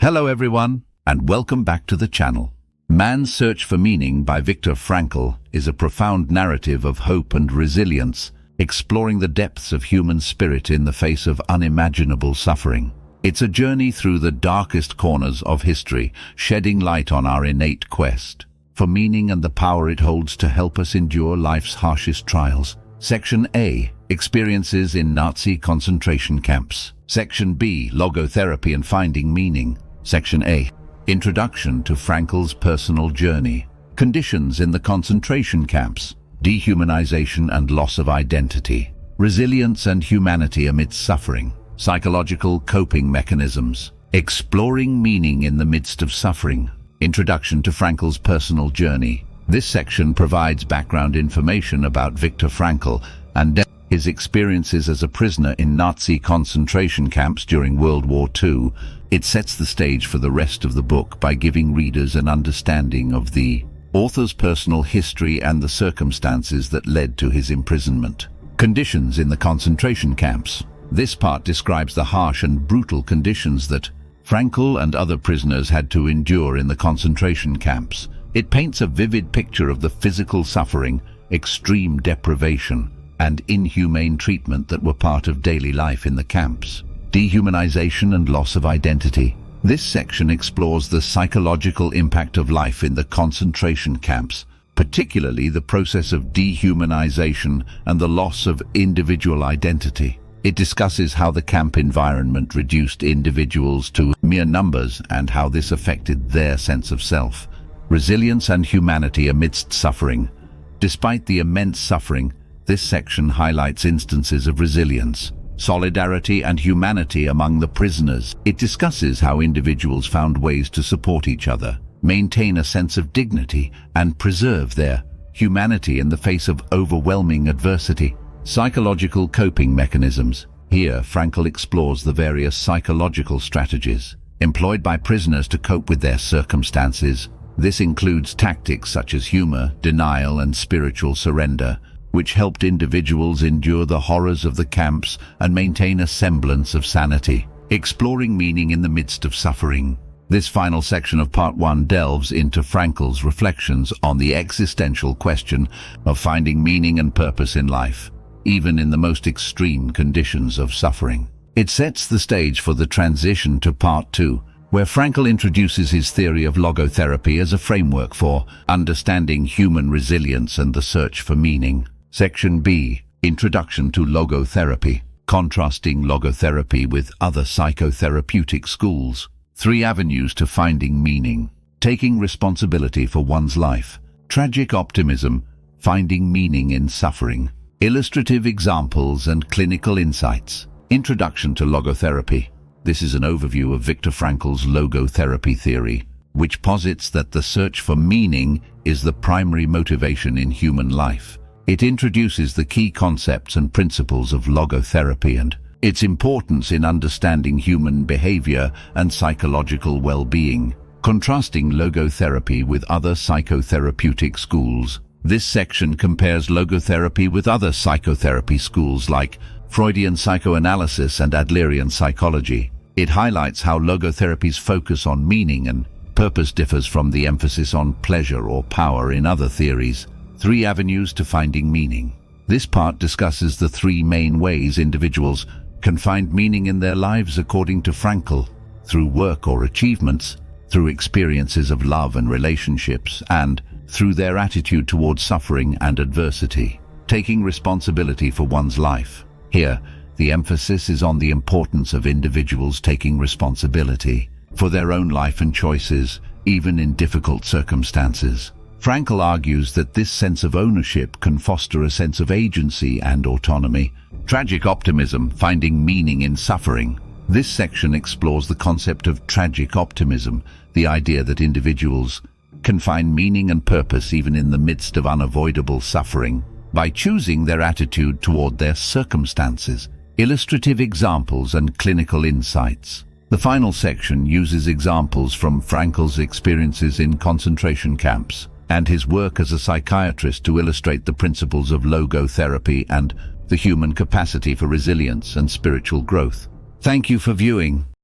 Hello everyone, and welcome back to the channel. Man's Search for Meaning by Viktor Frankl is a profound narrative of hope and resilience, exploring the depths of human spirit in the face of unimaginable suffering. It's a journey through the darkest corners of history, shedding light on our innate quest for meaning and the power it holds to help us endure life's harshest trials. Section A, Experiences in Nazi concentration camps. Section B, Logotherapy and Finding Meaning. Section A, Introduction to Frankl's Personal Journey. Conditions in the concentration camps. Dehumanization and loss of identity. Resilience and humanity amidst suffering. Psychological coping mechanisms. Exploring meaning in the midst of suffering. Introduction to Frankl's personal journey. This section provides background information about Viktor Frankl and his experiences as a prisoner in Nazi concentration camps during World War II. It sets the stage for the rest of the book by giving readers an understanding of the author's personal history and the circumstances that led to his imprisonment. Conditions in the concentration camps. This part describes the harsh and brutal conditions that Frankl and other prisoners had to endure in the concentration camps. It paints a vivid picture of the physical suffering, extreme deprivation, and inhumane treatment that were part of daily life in the camps. Dehumanization and loss of identity. This section explores the psychological impact of life in the concentration camps, particularly the process of dehumanization and the loss of individual identity. It discusses how the camp environment reduced individuals to mere numbers and how this affected their sense of self. Resilience and humanity amidst suffering. Despite the immense suffering, this section highlights instances of resilience, solidarity and humanity among the prisoners. It discusses how individuals found ways to support each other, maintain a sense of dignity, and preserve their humanity in the face of overwhelming adversity. Psychological coping mechanisms. Here, Frankl explores the various psychological strategies employed by prisoners to cope with their circumstances. This includes tactics such as humor, denial, and spiritual surrender, which helped individuals endure the horrors of the camps and maintain a semblance of sanity. Exploring meaning in the midst of suffering. This final section of Part 1 delves into Frankl's reflections on the existential question of finding meaning and purpose in life, even in the most extreme conditions of suffering. It sets the stage for the transition to Part 2, where Frankl introduces his theory of logotherapy as a framework for understanding human resilience and the search for meaning. Section B, Introduction to Logotherapy. Contrasting logotherapy with other psychotherapeutic schools. 3 avenues to finding meaning. Taking responsibility for one's life. Tragic optimism. Finding meaning in suffering. Illustrative examples and clinical insights. Introduction to Logotherapy. This is an overview of Viktor Frankl's logotherapy theory, which posits that the search for meaning is the primary motivation in human life. It introduces the key concepts and principles of logotherapy and its importance in understanding human behavior and psychological well-being. Contrasting logotherapy with other psychotherapeutic schools. This section compares logotherapy with other psychotherapy schools like Freudian psychoanalysis and Adlerian psychology. It highlights how logotherapy's focus on meaning and purpose differs from the emphasis on pleasure or power in other theories. 3 avenues to finding meaning. This part discusses the 3 main ways individuals can find meaning in their lives according to Frankl: through work or achievements, through experiences of love and relationships, and through their attitude towards suffering and adversity. Taking responsibility for one's life. Here, the emphasis is on the importance of individuals taking responsibility for their own life and choices, even in difficult circumstances. Frankl argues that this sense of ownership can foster a sense of agency and autonomy. Tragic optimism, finding meaning in suffering. This section explores the concept of tragic optimism, the idea that individuals can find meaning and purpose even in the midst of unavoidable suffering by choosing their attitude toward their circumstances. Illustrative examples and clinical insights. The final section uses examples from Frankl's experiences in concentration camps and his work as a psychiatrist to illustrate the principles of logotherapy and the human capacity for resilience and spiritual growth. Thank you for viewing.